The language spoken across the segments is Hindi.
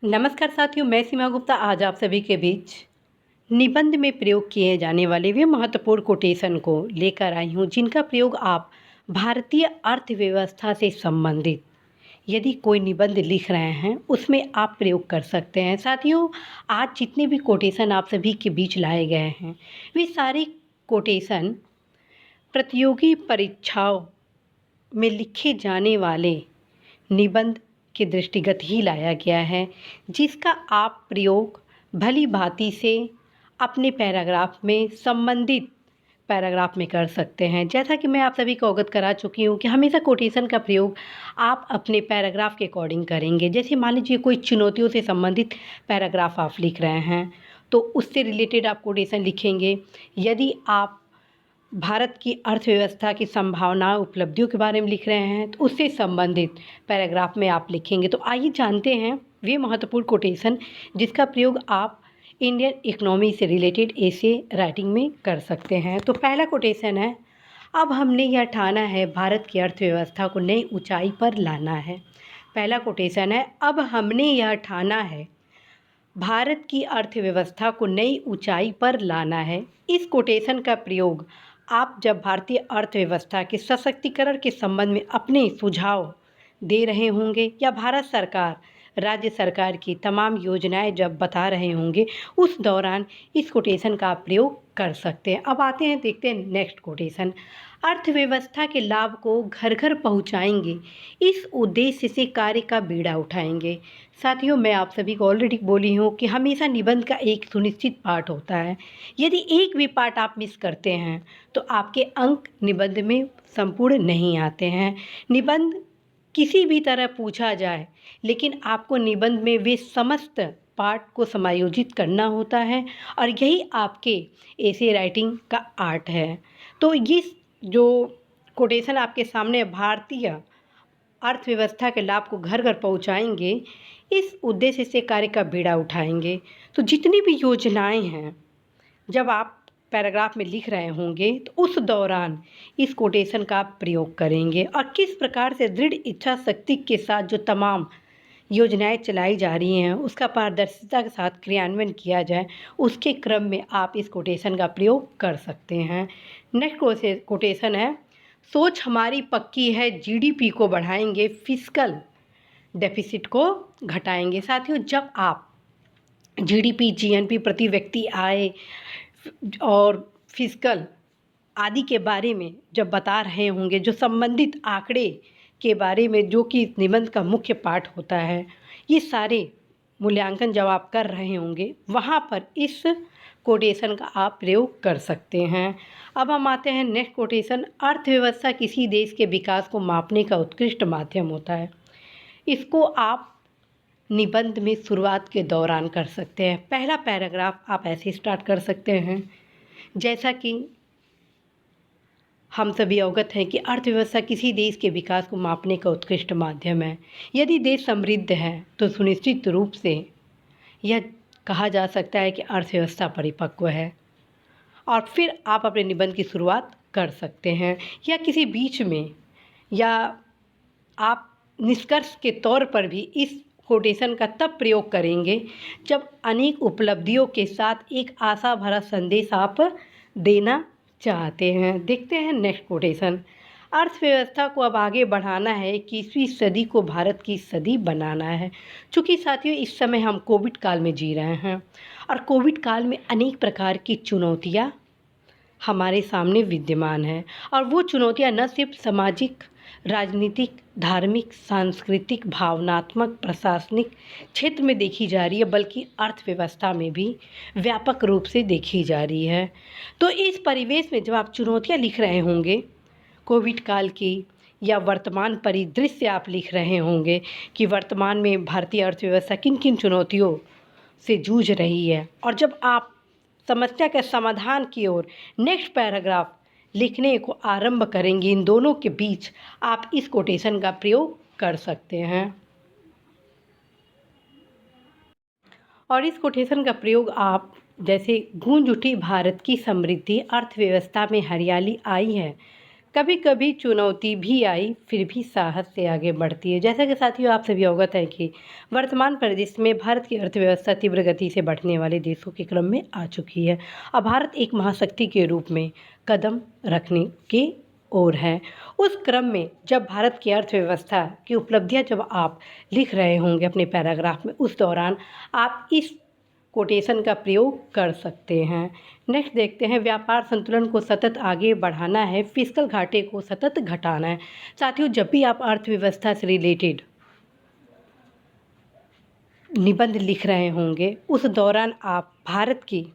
नमस्कार साथियों, मैं सीमा गुप्ता आज आप सभी के बीच निबंध में प्रयोग किए जाने वाले वे महत्वपूर्ण कोटेशन को लेकर आई हूँ, जिनका प्रयोग आप भारतीय अर्थव्यवस्था से संबंधित यदि कोई निबंध लिख रहे हैं उसमें आप प्रयोग कर सकते हैं। साथियों, आज जितने भी कोटेशन आप सभी के बीच लाए गए हैं वे सारे कोटेशन प्रतियोगी परीक्षाओं में लिखे जाने वाले निबंध के दृष्टिगत ही लाया गया है, जिसका आप प्रयोग भली भांति से अपने पैराग्राफ में संबंधित पैराग्राफ में कर सकते हैं। जैसा कि मैं आप सभी को अवगत करा चुकी हूँ कि हमेशा कोटेशन का प्रयोग आप अपने पैराग्राफ के अकॉर्डिंग करेंगे। जैसे मान लीजिए कोई चुनौतियों से संबंधित पैराग्राफ आप लिख रहे हैं तो उससे रिलेटेड आप कोटेशन लिखेंगे। यदि आप भारत की अर्थव्यवस्था की संभावनाओं उपलब्धियों के बारे में लिख रहे हैं तो उससे संबंधित पैराग्राफ में आप लिखेंगे। तो आइए जानते हैं वे महत्वपूर्ण कोटेशन जिसका प्रयोग आप इंडियन इकोनॉमी से रिलेटेड ऐसे राइटिंग में कर सकते हैं। तो पहला कोटेशन है, अब हमने यह ठाना है भारत की अर्थव्यवस्था को नई ऊंचाई पर लाना है। पहला कोटेशन है, अब हमने यह ठाना है भारत की अर्थव्यवस्था को नई ऊंचाई पर लाना है। इस कोटेशन का प्रयोग आप जब भारतीय अर्थव्यवस्था के सशक्तिकरण के संबंध में अपने सुझाव दे रहे होंगे या भारत सरकार राज्य सरकार की तमाम योजनाएं जब बता रहे होंगे उस दौरान इस कोटेशन का आप प्रयोग कर सकते हैं। अब आते हैं, देखते हैं नेक्स्ट कोटेशन, अर्थव्यवस्था के लाभ को घर घर पहुंचाएंगे, इस उद्देश्य से कार्य का बीड़ा उठाएंगे। साथियों, मैं आप सभी को ऑलरेडी बोली हूँ कि हमेशा निबंध का एक सुनिश्चित पार्ट होता है। यदि एक भी पार्ट आप मिस करते हैं तो आपके अंक निबंध में संपूर्ण नहीं आते हैं। निबंध किसी भी तरह पूछा जाए लेकिन आपको निबंध में वे समस्त पार्ट को समायोजित करना होता है और यही आपके ऐसे राइटिंग का आर्ट है। तो ये जो कोटेशन आपके सामने भारतीय अर्थव्यवस्था के लाभ को घर घर पहुंचाएंगे, इस उद्देश्य से कार्य का बीड़ा उठाएंगे। तो जितनी भी योजनाएं हैं जब आप पैराग्राफ में लिख रहे होंगे तो उस दौरान इस कोटेशन का आप प्रयोग करेंगे और किस प्रकार से दृढ़ इच्छा शक्ति के साथ जो तमाम योजनाएं चलाई जा रही हैं उसका पारदर्शिता के साथ क्रियान्वयन किया जाए, उसके क्रम में आप इस कोटेशन का प्रयोग कर सकते हैं। नेक्स्ट कोटेशन है, सोच हमारी पक्की है, जीडीपी को बढ़ाएंगे, फिस्कल डेफिसिट को घटाएंगे। साथियों, जब आप जीडीपी, जीएनपी, प्रति व्यक्ति आय और फिस्कल आदि के बारे में जब बता रहे होंगे, जो संबंधित आंकड़े के बारे में जो कि निबंध का मुख्य पाठ होता है, ये सारे मूल्यांकन जब आप कर रहे होंगे वहाँ पर इस कोटेशन का आप प्रयोग कर सकते हैं। अब हम आते हैं नेक्स्ट कोटेशन, अर्थव्यवस्था किसी देश के विकास को मापने का उत्कृष्ट माध्यम होता है। इसको आप निबंध में शुरुआत के दौरान कर सकते हैं। पहला पैराग्राफ आप ऐसे स्टार्ट कर सकते हैं, जैसा कि हम सभी अवगत हैं कि अर्थव्यवस्था किसी देश के विकास को मापने का उत्कृष्ट माध्यम है। यदि देश समृद्ध है तो सुनिश्चित रूप से यह कहा जा सकता है कि अर्थव्यवस्था परिपक्व है। और फिर आप अपने निबंध की शुरुआत कर सकते हैं या किसी बीच में, या आप निष्कर्ष के तौर पर भी इस कोटेशन का तब प्रयोग करेंगे जब अनेक उपलब्धियों के साथ एक आशा भरा संदेश आप देना चाहते हैं। देखते हैं नेक्स्ट कोटेशन, अर्थव्यवस्था को अब आगे बढ़ाना है, 21वीं सदी को भारत की सदी बनाना है। चूँकि साथियों इस समय हम कोविड काल में जी रहे हैं और कोविड काल में अनेक प्रकार की चुनौतियाँ हमारे सामने विद्यमान है और वो चुनौतियाँ न सिर्फ सामाजिक, राजनीतिक, धार्मिक, सांस्कृतिक, भावनात्मक, प्रशासनिक क्षेत्र में देखी जा रही है बल्कि अर्थव्यवस्था में भी व्यापक रूप से देखी जा रही है। तो इस परिवेश में जब आप चुनौतियाँ लिख रहे होंगे कोविड काल की, या वर्तमान परिदृश्य आप लिख रहे होंगे कि वर्तमान में भारतीय अर्थव्यवस्था किन किन चुनौतियों से जूझ रही है, और जब आप समस्या के समाधान की ओर नेक्स्ट पैराग्राफ लिखने को आरंभ करेंगे, इन दोनों के बीच आप इस कोटेशन का प्रयोग कर सकते हैं। और इस कोटेशन का प्रयोग आप जैसे, गूंज उठी भारत की समृद्धि, अर्थव्यवस्था में हरियाली आई है, कभी कभी चुनौती भी आई फिर भी साहस से आगे बढ़ती है। जैसा कि साथियों आप सभी अवगत हैं कि वर्तमान परिदृश्य में भारत की अर्थव्यवस्था तीव्र गति से बढ़ने वाले देशों के क्रम में आ चुकी है। अब भारत एक महाशक्ति के रूप में कदम रखने की ओर है। उस क्रम में जब भारत की अर्थव्यवस्था की उपलब्धियां जब आप लिख रहे होंगे अपने पैराग्राफ में, उस दौरान आप इस कोटेशन का प्रयोग कर सकते हैं। नेक्स्ट देखते हैं, व्यापार संतुलन को सतत आगे बढ़ाना है, फिस्कल घाटे को सतत घटाना है। साथियों, जब भी आप अर्थव्यवस्था से रिलेटेड निबंध लिख रहे होंगे, उस दौरान आप भारत की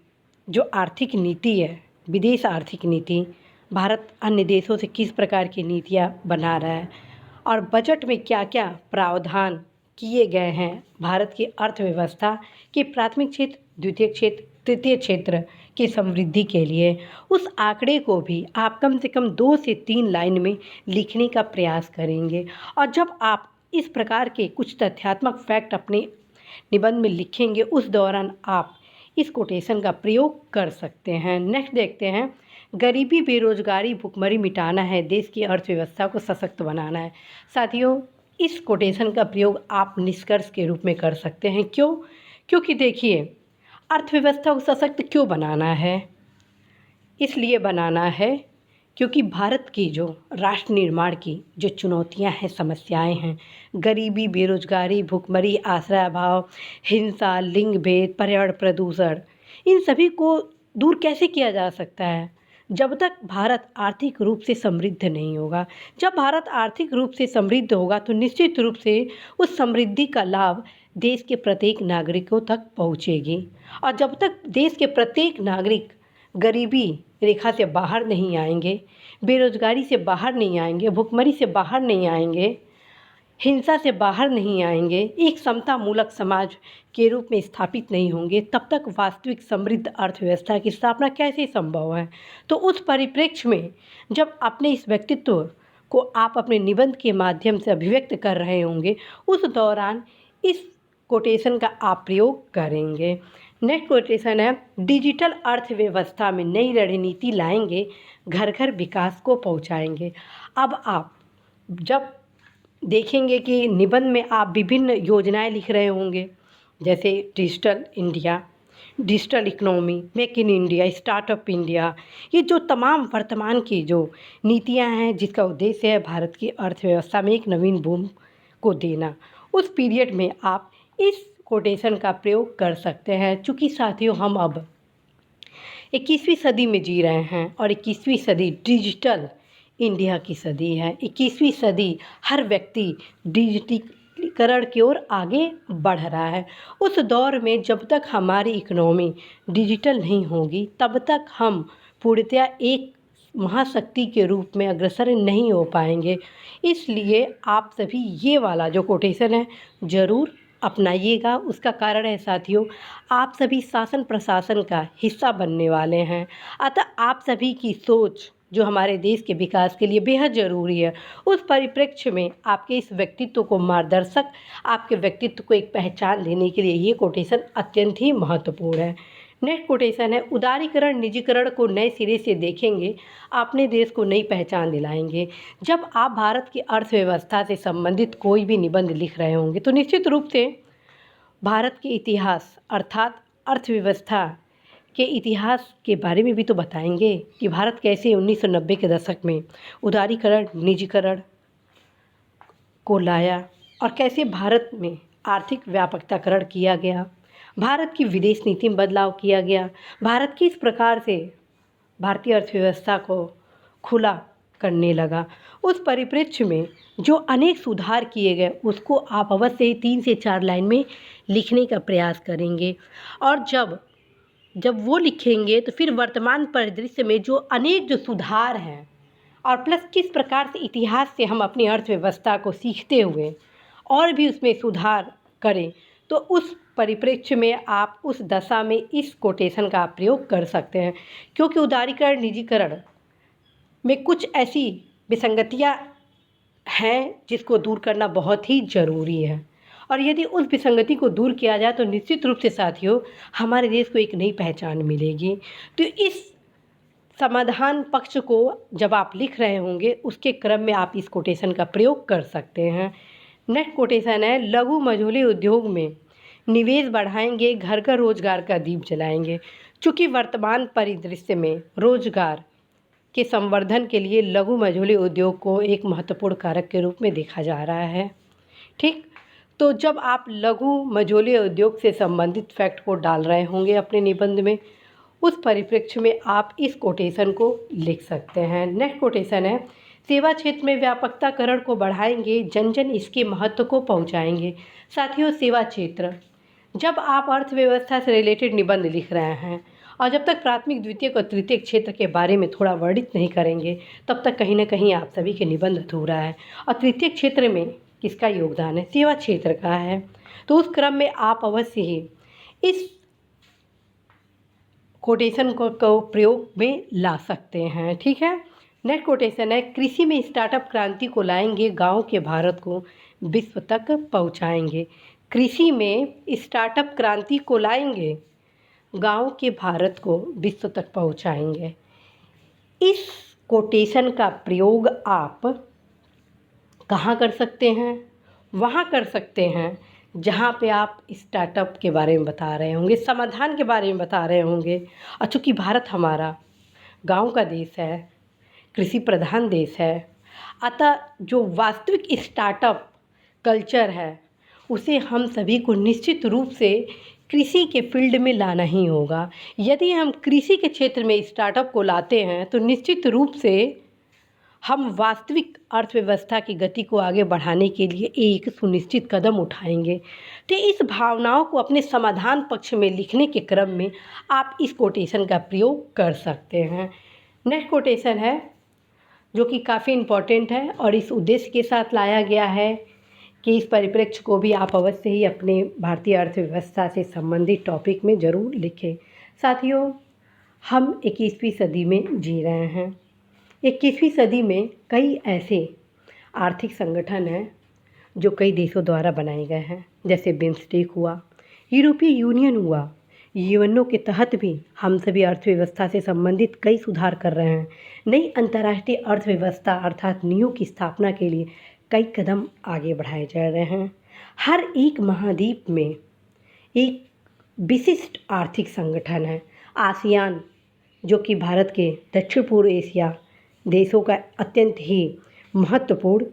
जो आर्थिक नीति है, विदेश आर्थिक नीति, भारत अन्य देशों से किस प्रकार की नीतियाँ बना रहा है और बजट में क्या क्या प्रावधान किए गए हैं भारत की अर्थव्यवस्था के प्राथमिक क्षेत्र, द्वितीय क्षेत्र, तृतीय क्षेत्र की समृद्धि के लिए, उस आंकड़े को भी आप कम से कम 2 से 3 लाइन में लिखने का प्रयास करेंगे। और जब आप इस प्रकार के कुछ तथ्यात्मक फैक्ट अपने निबंध में लिखेंगे, उस दौरान आप इस कोटेशन का प्रयोग कर सकते हैं। नेक्स्ट देखते हैं, गरीबी, बेरोजगारी, भुखमरी मिटाना है, देश की अर्थव्यवस्था को सशक्त बनाना है। साथियों, इस कोटेशन का प्रयोग आप निष्कर्ष के रूप में कर सकते हैं। क्यों? क्योंकि देखिए, अर्थव्यवस्था को सशक्त क्यों बनाना है? इसलिए बनाना है क्योंकि भारत की जो राष्ट्र निर्माण की जो चुनौतियां हैं, समस्याएं हैं, गरीबी, बेरोजगारी, भुखमरी, आश्रय अभाव, हिंसा, लिंग भेद, पर्यावरण प्रदूषण, इन सभी को दूर कैसे किया जा सकता है? जब तक भारत आर्थिक रूप से समृद्ध नहीं होगा। जब भारत आर्थिक रूप से समृद्ध होगा तो निश्चित रूप से उस समृद्धि का लाभ देश के प्रत्येक नागरिकों तक पहुंचेगी। और जब तक देश के प्रत्येक नागरिक गरीबी रेखा से बाहर नहीं आएंगे, बेरोजगारी से बाहर नहीं आएंगे, भुखमरी से बाहर नहीं आएंगे, हिंसा से बाहर नहीं आएंगे, एक समता मूलक समाज के रूप में स्थापित नहीं होंगे, तब तक वास्तविक समृद्ध अर्थव्यवस्था की स्थापना कैसे संभव है? तो उस परिप्रेक्ष्य में जब अपने इस व्यक्तित्व को आप अपने निबंध के माध्यम से अभिव्यक्त कर रहे होंगे, उस दौरान इस कोटेशन का आप प्रयोग करेंगे। नेक्स्ट कोटेशन है, डिजिटल अर्थव्यवस्था में नई रणनीति लाएंगे, घर घर विकास को पहुंचाएंगे। अब आप जब देखेंगे कि निबंध में आप विभिन्न योजनाएं लिख रहे होंगे, जैसे digital India, digital economy, make in India, startup India, ये जो तमाम वर्तमान की जो नीतियां हैं जिसका उद्देश्य है भारत की अर्थव्यवस्था में एक नवीन बूम को देना, उस पीरियड में आप इस कोटेशन का प्रयोग कर सकते हैं। चूँकि साथियों, हम अब 21वीं सदी में जी रहे हैं और 21वीं सदी डिजिटल इंडिया की सदी है। 21वीं सदी हर व्यक्ति डिजिटलीकरण की ओर आगे बढ़ रहा है। उस दौर में जब तक हमारी इकोनॉमी डिजिटल नहीं होगी, तब तक हम पूर्णतया एक महाशक्ति के रूप में अग्रसर नहीं हो पाएंगे। इसलिए आप सभी ये वाला जो कोटेशन है ज़रूर अपनाइएगा। उसका कारण है साथियों, आप सभी शासन प्रशासन का हिस्सा बनने वाले हैं, अतः आप सभी की सोच जो हमारे देश के विकास के लिए बेहद ज़रूरी है, उस परिप्रेक्ष्य में आपके इस व्यक्तित्व को मार्गदर्शक, आपके व्यक्तित्व को एक पहचान देने के लिए ये कोटेशन अत्यंत ही महत्वपूर्ण है। नेक्स्ट कोटेशन है, उदारीकरण, निजीकरण को नए सिरे से देखेंगे, अपने देश को नई पहचान दिलाएंगे। जब आप भारत की अर्थव्यवस्था से संबंधित कोई भी निबंध लिख रहे होंगे तो निश्चित रूप से भारत के इतिहास अर्थात अर्थव्यवस्था के इतिहास के बारे में भी तो बताएंगे कि भारत कैसे 1990 के दशक में उदारीकरण, निजीकरण को लाया और कैसे भारत में आर्थिक व्यापकताकरण किया गया, भारत की विदेश नीति में बदलाव किया गया, भारत किस प्रकार से भारतीय अर्थव्यवस्था को खुला करने लगा। उस परिप्रेक्ष्य में जो अनेक सुधार किए गए उसको आप अवश्य ही 3 से 4 लाइन में लिखने का प्रयास करेंगे। और जब वो लिखेंगे तो फिर वर्तमान परिदृश्य में जो अनेक जो सुधार हैं और प्लस किस प्रकार से इतिहास से हम अपनी अर्थव्यवस्था को सीखते हुए और भी उसमें सुधार करें, तो उस परिप्रेक्ष्य में आप उस दशा में इस कोटेशन का प्रयोग कर सकते हैं। क्योंकि उदारीकरण, निजीकरण में कुछ ऐसी विसंगतियां हैं जिसको दूर करना बहुत ही ज़रूरी है, और यदि उस विसंगति को दूर किया जाए तो निश्चित रूप से साथियों हमारे देश को एक नई पहचान मिलेगी। तो इस समाधान पक्ष को जब आप लिख रहे होंगे उसके क्रम में आप इस कोटेशन का प्रयोग कर सकते हैं। नेक्स्ट कोटेशन है, लघु मझोले उद्योग में निवेश बढ़ाएंगे, घर घर रोजगार का दीप जलाएंगे। चूँकि वर्तमान परिदृश्य में रोजगार के संवर्धन के लिए लघु मझोले उद्योग को एक महत्वपूर्ण कारक के रूप में देखा जा रहा है। ठीक, तो जब आप लघु मझोले उद्योग से संबंधित फैक्ट को डाल रहे होंगे अपने निबंध में, उस परिप्रेक्ष्य में आप इस कोटेशन को लिख सकते हैं। नेक्स्ट कोटेशन है, सेवा क्षेत्र में व्यापकताकरण को बढ़ाएंगे, जन जन इसके महत्व को पहुंचाएंगे। साथियों, सेवा क्षेत्र, जब आप अर्थव्यवस्था से रिलेटेड निबंध लिख रहे हैं और जब तक प्राथमिक, द्वितीयक और तृतीयक क्षेत्र के बारे में थोड़ा वर्णित नहीं करेंगे, तब तक कहीं ना कहीं आप सभी के निबंध अधूरा है। और तृतीयक क्षेत्र में किसका योगदान है? सेवा क्षेत्र का है। तो उस क्रम में आप अवश्य ही इस कोटेशन को प्रयोग में ला सकते हैं। ठीक है। नेक्स्ट कोटेशन है, कृषि में स्टार्टअप क्रांति को लाएंगे, गांव के भारत को विश्व तक पहुंचाएंगे। कृषि में स्टार्टअप क्रांति को लाएंगे, गांव के भारत को विश्व तक पहुंचाएंगे। इस कोटेशन का प्रयोग आप कहाँ कर सकते हैं? वहाँ कर सकते हैं जहाँ पे आप स्टार्टअप के बारे में बता रहे होंगे, समाधान के बारे में बता रहे होंगे। और चूँकि भारत हमारा गांव का देश है, कृषि प्रधान देश है, अतः जो वास्तविक स्टार्टअप कल्चर है उसे हम सभी को निश्चित रूप से कृषि के फील्ड में लाना ही होगा। यदि हम कृषि के क्षेत्र में स्टार्टअप को लाते हैं तो निश्चित रूप से हम वास्तविक अर्थव्यवस्था की गति को आगे बढ़ाने के लिए एक सुनिश्चित कदम उठाएंगे। तो इस भावनाओं को अपने समाधान पक्ष में लिखने के क्रम में आप इस कोटेशन का प्रयोग कर सकते हैं। नेक्स्ट कोटेशन है जो कि काफ़ी इम्पॉर्टेंट है और इस उद्देश्य के साथ लाया गया है कि इस परिप्रेक्ष्य को भी आप अवश्य ही अपने भारतीय अर्थव्यवस्था से संबंधित टॉपिक में ज़रूर लिखें। साथियों, हम 21वीं सदी में जी रहे हैं। 21वीं सदी में कई ऐसे आर्थिक संगठन हैं जो कई देशों द्वारा बनाए गए हैं, जैसे बिम्स्टेक हुआ, यूरोपीय यूनियन हुआ। यूएनओ के तहत भी हम सभी अर्थव्यवस्था से संबंधित कई सुधार कर रहे हैं। नई अंतर्राष्ट्रीय अर्थव्यवस्था अर्थात नीति की स्थापना के लिए कई कदम आगे बढ़ाए जा रहे हैं। हर एक महाद्वीप में एक विशिष्ट आर्थिक संगठन है। आसियान, जो कि भारत के दक्षिण पूर्व एशिया देशों का अत्यंत ही महत्वपूर्ण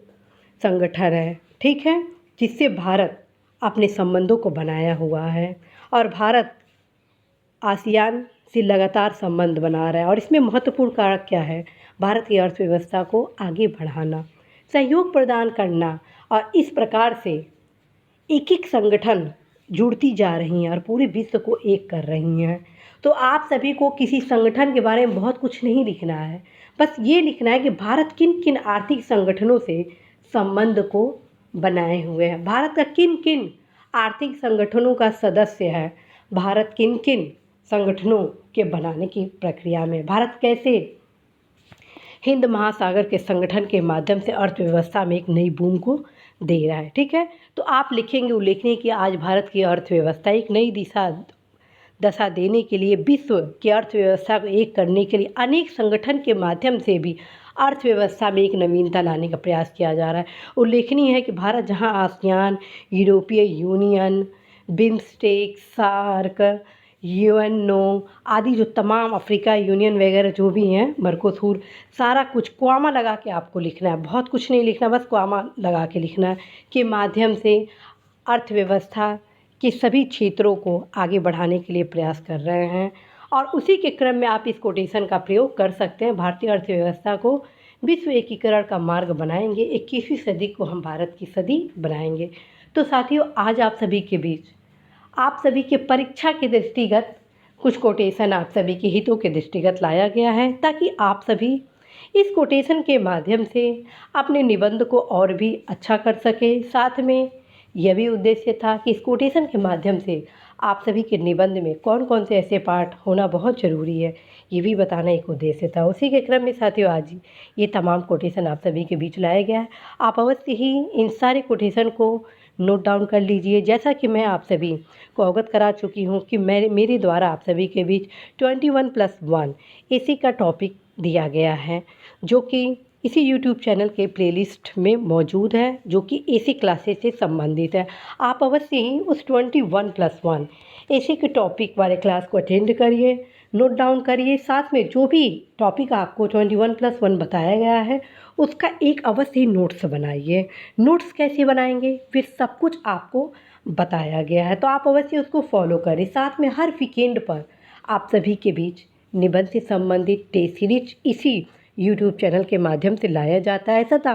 संगठन है। ठीक है, जिससे भारत अपने संबंधों को बनाया हुआ है और भारत आसियान से लगातार संबंध बना रहा है। और इसमें महत्वपूर्ण कारक क्या है? भारत की अर्थव्यवस्था को आगे बढ़ाना, सहयोग प्रदान करना। और इस प्रकार से एक एक संगठन जुड़ती जा रही हैं और पूरे विश्व को एक कर रही हैं। तो आप सभी को किसी संगठन के बारे में बहुत कुछ नहीं लिखना है, बस ये लिखना है कि भारत किन किन आर्थिक संगठनों से संबंध को बनाए हुए हैं, भारत का किन किन आर्थिक संगठनों का सदस्य है, भारत किन किन संगठनों के बनाने की प्रक्रिया में, भारत कैसे हिंद महासागर के संगठन के माध्यम से अर्थव्यवस्था में एक नई बूम को दे रहा है। ठीक है, तो आप लिखेंगे उल्लेखनीय कि आज भारत की अर्थव्यवस्था एक नई दशा देने के लिए, विश्व की अर्थव्यवस्था को एक करने के लिए अनेक संगठन के माध्यम से भी अर्थव्यवस्था में एक नवीनता लाने का प्रयास किया जा रहा है। उल्लेखनीय है कि भारत जहां आसियान, यूरोपीय यूनियन, बिम्स्टेक, सार्क, यूएनओ आदि जो तमाम अफ्रीका यूनियन वगैरह जो भी हैं, मर्कोसूर, सारा कुछ क्वामा लगा के आपको लिखना है, बहुत कुछ नहीं लिखना, बस क्वामा लगा के लिखना है, के माध्यम से अर्थव्यवस्था के सभी क्षेत्रों को आगे बढ़ाने के लिए प्रयास कर रहे हैं। और उसी के क्रम में आप इस कोटेशन का प्रयोग कर सकते हैं। भारतीय अर्थव्यवस्था को विश्व एकीकरण का मार्ग बनाएंगे, 21वीं सदी को हम भारत की सदी बनाएंगे। तो साथियों, आज आप सभी के बीच, आप सभी के परीक्षा के दृष्टिगत कुछ कोटेशन आप सभी के हितों के दृष्टिगत लाया गया है, ताकि आप सभी इस कोटेशन के माध्यम से अपने निबंध को और भी अच्छा कर सके। साथ में यह भी उद्देश्य था कि इस कोटेशन के माध्यम से आप सभी के निबंध में कौन कौन से ऐसे पार्ट होना बहुत ज़रूरी है, ये भी बताना एक उद्देश्य था। उसी के क्रम में साथियों, आज ये तमाम कोटेशन आप सभी के बीच लाया गया है। आप अवश्य ही इन सारे कोटेशन को नोट डाउन कर लीजिए। जैसा कि मैं आप सभी को अवगत करा चुकी हूँ कि मेरे द्वारा आप सभी के बीच 21+1 एसी का टॉपिक दिया गया है, जो कि इसी यूट्यूब चैनल के प्लेलिस्ट में मौजूद है, जो कि एसी क्लासेस से संबंधित है। आप अवश्य ही उस 21+1 एसी के टॉपिक वाले क्लास को अटेंड करिए, नोट डाउन करिए। साथ में जो भी टॉपिक आपको 21+1 बताया गया है उसका एक अवश्य ही नोट्स बनाइए। नोट्स कैसे बनाएंगे फिर सब कुछ आपको बताया गया है, तो आप अवश्य उसको फॉलो करें। साथ में हर वीकेंड पर आप सभी के बीच निबंध से संबंधित टेस्ट सीरीज इसी यूट्यूब चैनल के माध्यम से लाया जाता है तथा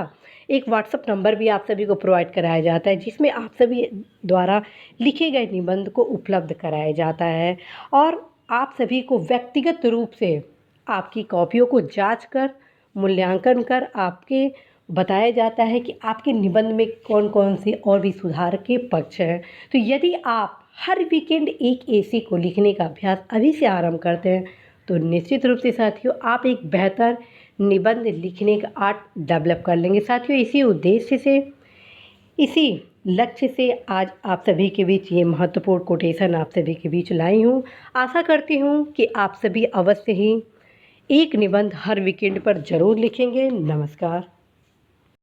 एक व्हाट्सएप नंबर भी आप सभी को प्रोवाइड कराया जाता है, जिसमें आप सभी द्वारा लिखे गए निबंध को उपलब्ध कराया जाता है और आप सभी को व्यक्तिगत रूप से आपकी कॉपियों को जांच कर मूल्यांकन कर आपके बताया जाता है कि आपके निबंध में कौन कौन से और भी सुधार के पक्ष हैं। तो यदि आप हर वीकेंड एक एसी को लिखने का अभ्यास अभी से आरंभ करते हैं तो निश्चित रूप से साथियों आप एक बेहतर निबंध लिखने का आर्ट डेवलप कर लेंगे। साथियों इसी उद्देश्य से, इसी लक्ष्य से आज आप सभी के बीच ये महत्वपूर्ण कोटेशन आप सभी के बीच लाई हूँ। आशा करती हूँ कि आप सभी अवश्य ही एक निबंध हर वीकेंड पर ज़रूर लिखेंगे। नमस्कार।